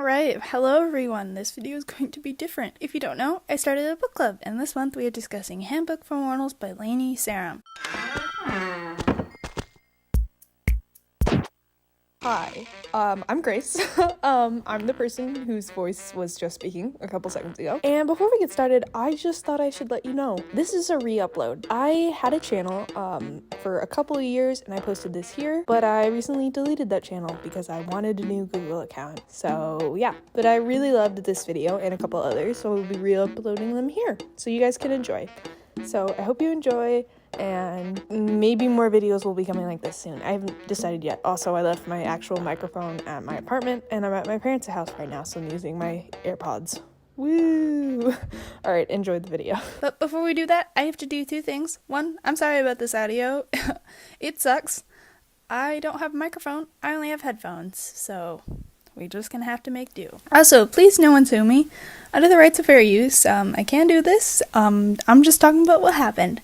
Alright, hello everyone. This video is going to be different. If you don't know, I started a book club, and this month we are discussing Handbook for Mortals by Lainey Sarum. Hi, I'm Grace. I'm the person whose voice was just speaking a couple seconds ago. And before we get started, I just thought I should let you know, this is a re-upload. I had a channel, for a couple of years, and I posted this here, but I recently deleted that channel because I wanted a new Google account. So yeah, but I really loved this video and a couple others, so we'll be re-uploading them here, so you guys can enjoy. So I hope you enjoy, and maybe more videos will be coming like this soon. I haven't decided yet. Also, I left my actual microphone at my apartment, and I'm at my parents' house right now, so I'm using my AirPods. Woo! Alright, enjoy the video. But before we do that, I have to do two things. One, I'm sorry about this audio. It sucks. I don't have a microphone. I only have headphones, so we're just gonna have to make do. Also, please no one sue me. Under the rights of fair use, I can do this. I'm just talking about what happened.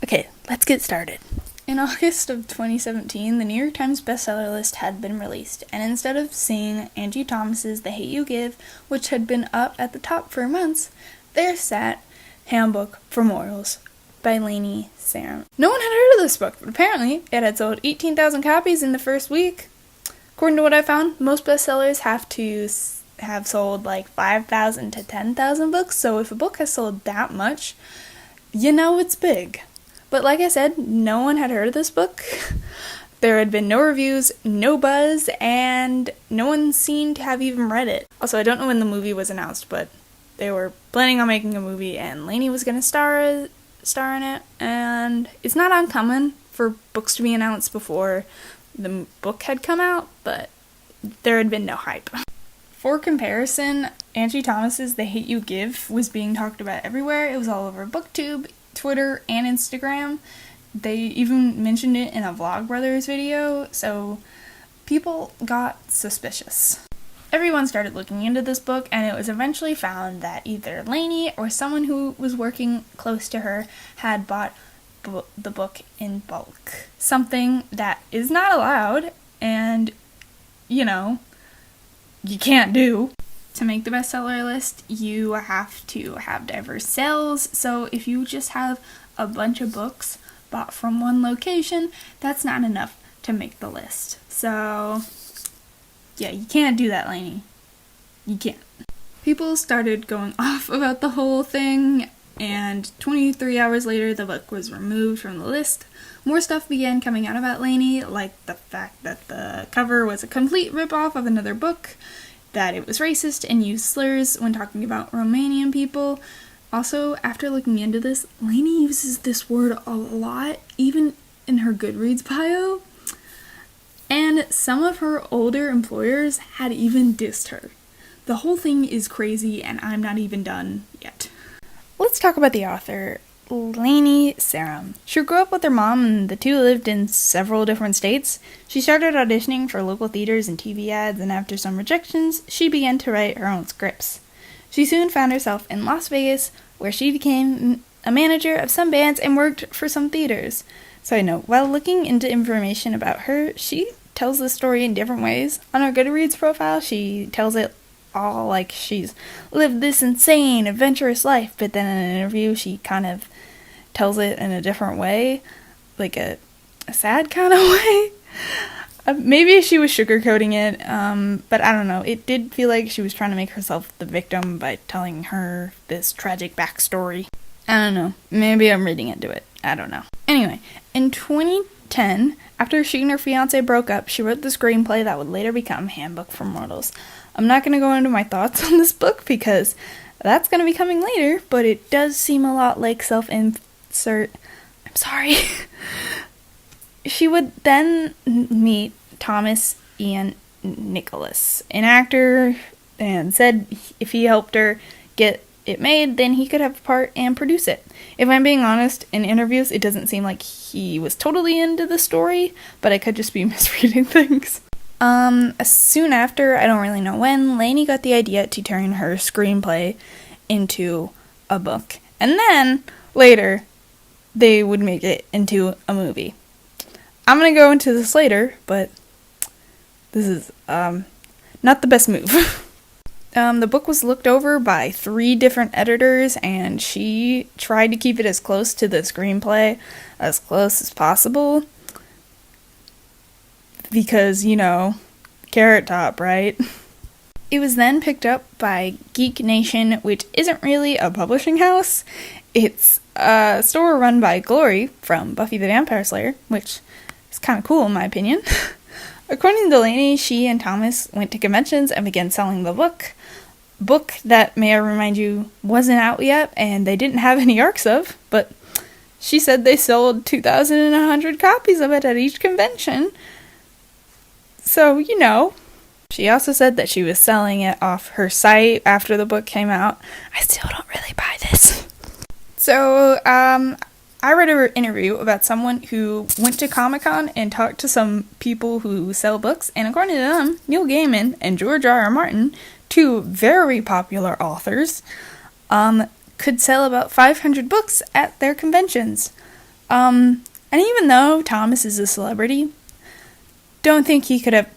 Okay, let's get started. In August of 2017, the New York Times bestseller list had been released, and instead of seeing Angie Thomas's The Hate You Give, which had been up at the top for months, there sat Handbook for Mortals by Lainey Sarum. No one had heard of this book, but apparently it had sold 18,000 copies in the first week. According to what I found, most bestsellers have to have sold like 5,000 to 10,000 books, so if a book has sold that much, you know it's big. But like I said, no one had heard of this book. There had been no reviews, no buzz, and no one seemed to have even read it. Also, I don't know when the movie was announced, but they were planning on making a movie, and Lainey was going to star in it, and it's not uncommon for books to be announced before the book had come out, but there had been no hype. For comparison, Angie Thomas's The Hate You Give was being talked about everywhere. It was all over BookTube, Twitter, and Instagram. They even mentioned it in a Vlogbrothers video, so people got suspicious. Everyone started looking into this book, and it was eventually found that either Lainey or someone who was working close to her had bought the book in bulk. Something that is not allowed, and, you know, you can't do. To make the bestseller list, you have to have diverse sales, so if you just have a bunch of books bought from one location, that's not enough to make the list. So, yeah, you can't do that, Lainey. You can't. People started going off about the whole thing, and 23 hours later, the book was removed from the list. More stuff began coming out about Lainey, like the fact that the cover was a complete ripoff of another book, that it was racist and used slurs when talking about Romanian people. Also, after looking into this, Lainey uses this word a lot, even in her Goodreads bio, and some of her older employers had even dissed her. The whole thing is crazy, and I'm not even done yet. Let's talk about the author, Lainey Sarum. She grew up with her mom, and the two lived in several different states. She started auditioning for local theaters and TV ads, and after some rejections, she began to write her own scripts. She soon found herself in Las Vegas, where she became a manager of some bands and worked for some theaters. Side note, while looking into information about her, she tells the story in different ways. On her Goodreads profile, she tells it all like she's lived this insane, adventurous life, but then in an interview, she kind of tells it in a different way, like a sad kind of way. Maybe she was sugarcoating it, but I don't know. It did feel like she was trying to make herself the victim by telling her this tragic backstory. I don't know. Maybe I'm reading into it. I don't know. Anyway, in 2010, after she and her fiancé broke up, she wrote the screenplay that would later become Handbook for Mortals. I'm not going to go into my thoughts on this book because that's going to be coming later, but it does seem a lot like self-insert. I'm sorry. She would then meet Thomas Ian Nicholas, an actor, and said if he helped her get it made, then he could have a part and produce it. If I'm being honest, in interviews, it doesn't seem like he was totally into the story, but I could just be misreading things. Soon after, I don't really know when, Lainey got the idea to turn her screenplay into a book. And then, later, they would make it into a movie. I'm gonna go into this later, but this is, not the best move. The book was looked over by 3 different editors, and she tried to keep it as close to the screenplay as close as possible. Because, Carrot Top, right? It was then picked up by Geek Nation, which isn't really a publishing house. It's a store run by Glory from Buffy the Vampire Slayer, which is kind of cool in my opinion. According to Lainey, she and Thomas went to conventions and began selling the book. Book that, may I remind you, wasn't out yet and they didn't have any arcs of, but she said they sold 2,100 copies of it at each convention. So, She also said that she was selling it off her site after the book came out. I still don't really buy this. So, I read an interview about someone who went to Comic-Con and talked to some people who sell books, and according to them, Neil Gaiman and George R.R. Martin, 2 very popular authors, could sell about 500 books at their conventions. And even though Thomas is a celebrity, don't think he could have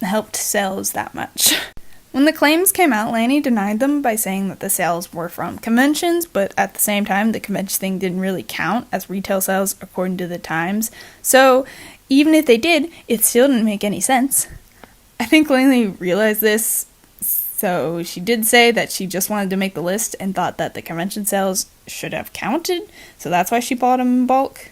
helped sales that much. When the claims came out, Lanny denied them by saying that the sales were from conventions, but at the same time, the convention thing didn't really count as retail sales according to the Times. So, even if they did, it still didn't make any sense. I think Lanny realized this, so she did say that she just wanted to make the list and thought that the convention sales should have counted, so that's why she bought them in bulk.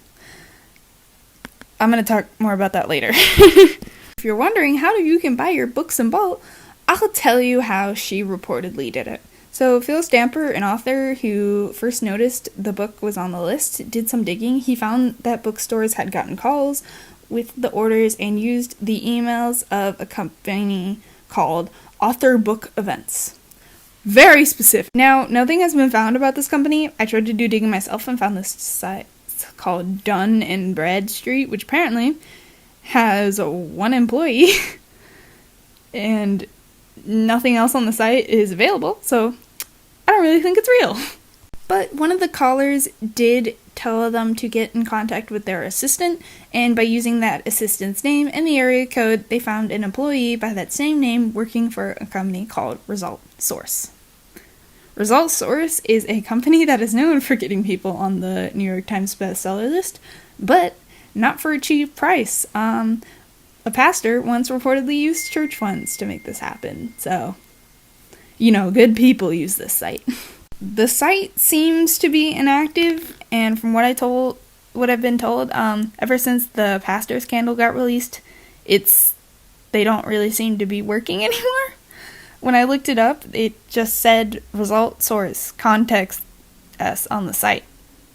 I'm going to talk more about that later. If you're wondering how you can buy your books in bulk, I'll tell you how she reportedly did it. So Phil Stamper, an author who first noticed the book was on the list, did some digging. He found that bookstores had gotten calls with the orders and used the emails of a company called Author Book Events. Very specific. Now, nothing has been found about this company. I tried to do digging myself and found this site called Dun and Bradstreet, which apparently has 1 employee and nothing else on the site is available, so I don't really think it's real. But one of the callers did tell them to get in contact with their assistant, and by using that assistant's name and the area code, they found an employee by that same name working for a company called Result Source. Result Source is a company that is known for getting people on the New York Times bestseller list, but not for a cheap price. A pastor once reportedly used church funds to make this happen, so, good people use this site. The site seems to be inactive, and from what I've been told, ever since the pastor scandal got released, they don't really seem to be working anymore. When I looked it up, it just said result source, contact us on the site.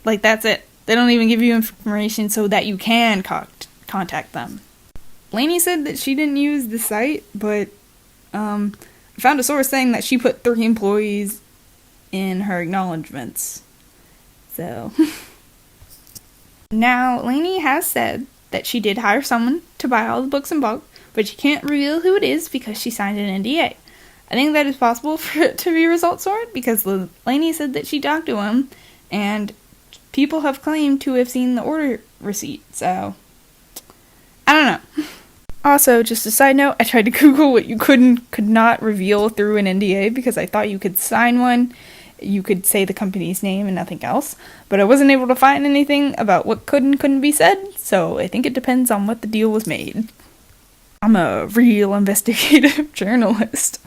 Like, that's it. They don't even give you information so that you can contact them. Lainey said that she didn't use the site, but I found a source saying that she put 3 employees in her acknowledgments. So, now Lainey has said that she did hire someone to buy all the books in bulk, but she can't reveal who it is because she signed an NDA. I think that is possible for it to be result source because Lainey said that she talked to him, and people have claimed to have seen the order receipt, so I don't know. Also, just a side note, I tried to Google what you could not reveal through an NDA because I thought you could sign one. You could say the company's name and nothing else, but I wasn't able to find anything about what could and couldn't be said, so I think it depends on what the deal was made. I'm a real investigative journalist.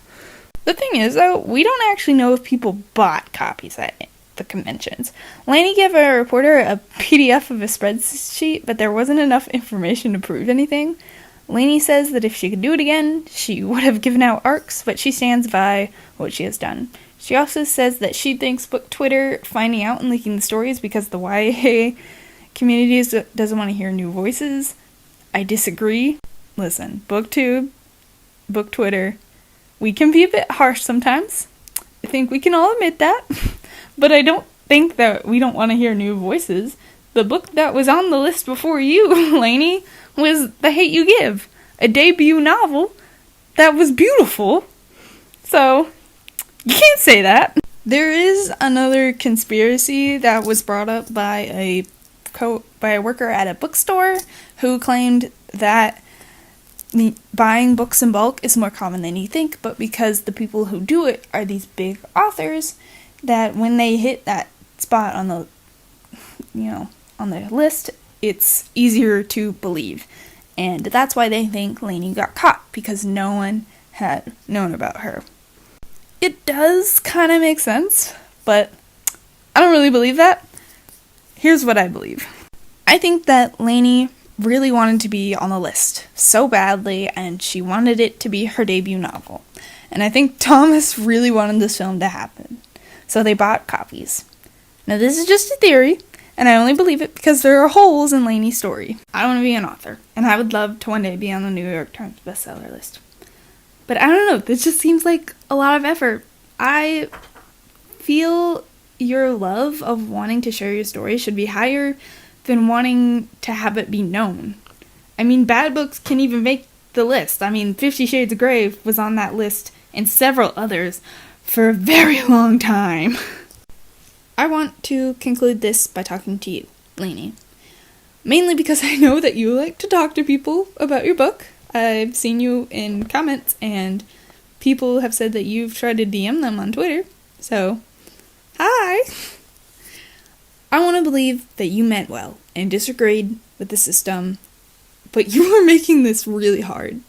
The thing is, though, we don't actually know if people bought copies at the conventions. Lainey gave a reporter a PDF of a spreadsheet, but there wasn't enough information to prove anything. Lainey says that if she could do it again, she would have given out ARCs, but she stands by what she has done. She also says that she thinks book Twitter finding out and leaking the stories because the YA community doesn't want to hear new voices. I disagree. Listen, BookTube, book Twitter, we can be a bit harsh sometimes. I think we can all admit that. But I don't think that we don't want to hear new voices. The book that was on the list before you, Lainey, was The Hate You Give, a debut novel that was beautiful. So, you can't say that. There is another conspiracy that was brought up by a worker at a bookstore who claimed that buying books in bulk is more common than you think, but because the people who do it are these big authors, that when they hit that spot on the, on the list, it's easier to believe. And that's why they think Lainey got caught, because no one had known about her. It does kind of make sense, but I don't really believe that. Here's what I believe. I think that Lainey really wanted to be on the list so badly, and she wanted it to be her debut novel. And I think Thomas really wanted this film to happen. So they bought copies. Now this is just a theory, and I only believe it because there are holes in Lainey's story. I want to be an author, and I would love to one day be on the New York Times bestseller list. But I don't know, this just seems like a lot of effort. I feel your love of wanting to share your story should be higher than wanting to have it be known. I mean, bad books can even make the list. I mean, 50 Shades of Grey was on that list and several others for a very long time. I want to conclude this by talking to you, Lainey. Mainly because I know that you like to talk to people about your book. I've seen you in comments, and people have said that you've tried to DM them on Twitter. So, hi! I want to believe that you meant well and disagreed with the system, but you were making this really hard.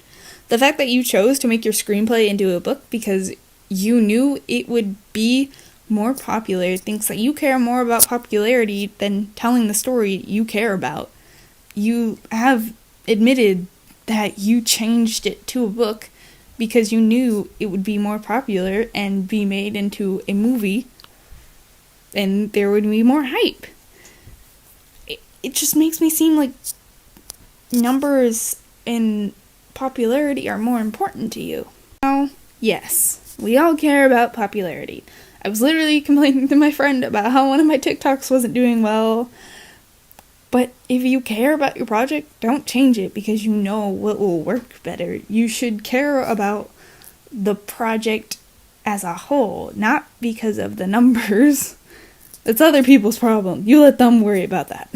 The fact that you chose to make your screenplay into a book because you knew it would be more popular thinks that you care more about popularity than telling the story you care about. You have admitted that you changed it to a book because you knew it would be more popular and be made into a movie, and there would be more hype. It just makes me seem like numbers and popularity are more important to you. Now, yes, we all care about popularity. I was literally complaining to my friend about how one of my TikToks wasn't doing well. But if you care about your project, don't change it because you know what will work better. You should care about the project as a whole, not because of the numbers. It's other people's problem. You let them worry about that.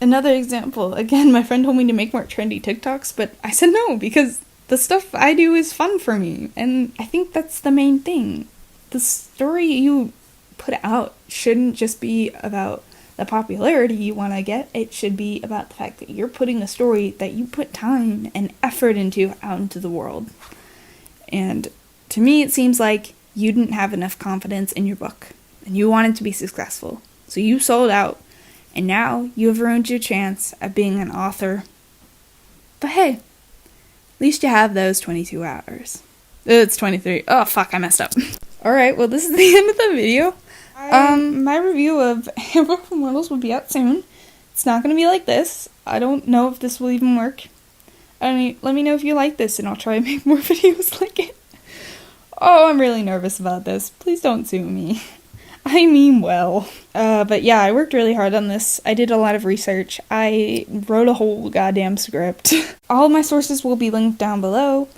Another example, again, my friend told me to make more trendy TikToks, but I said no because the stuff I do is fun for me, and I think that's the main thing. The story you put out shouldn't just be about the popularity you want to get. It should be about the fact that you're putting a story that you put time and effort into out into the world. And to me, it seems like you didn't have enough confidence in your book, and you wanted to be successful. So you sold out, and now you have ruined your chance at being an author. But hey, at least you have those 22 hours. It's 23. Oh, fuck, I messed up. Alright, well, this is the end of the video. My review of Handbook for Mortals will be out soon. It's not going to be like this. I don't know if this will even work. Let me know if you like this, and I'll try and make more videos like it. Oh, I'm really nervous about this. Please don't sue me. I mean well. But yeah, I worked really hard on this. I did a lot of research. I wrote a whole goddamn script. All of my sources will be linked down below.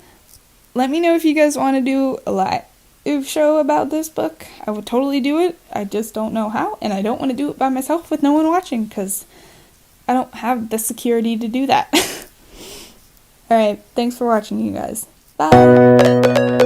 Let me know if you guys want to do a live show about this book. I would totally do it. I just don't know how, and I don't want to do it by myself with no one watching, because I don't have the security to do that. Alright, thanks for watching, you guys. Bye!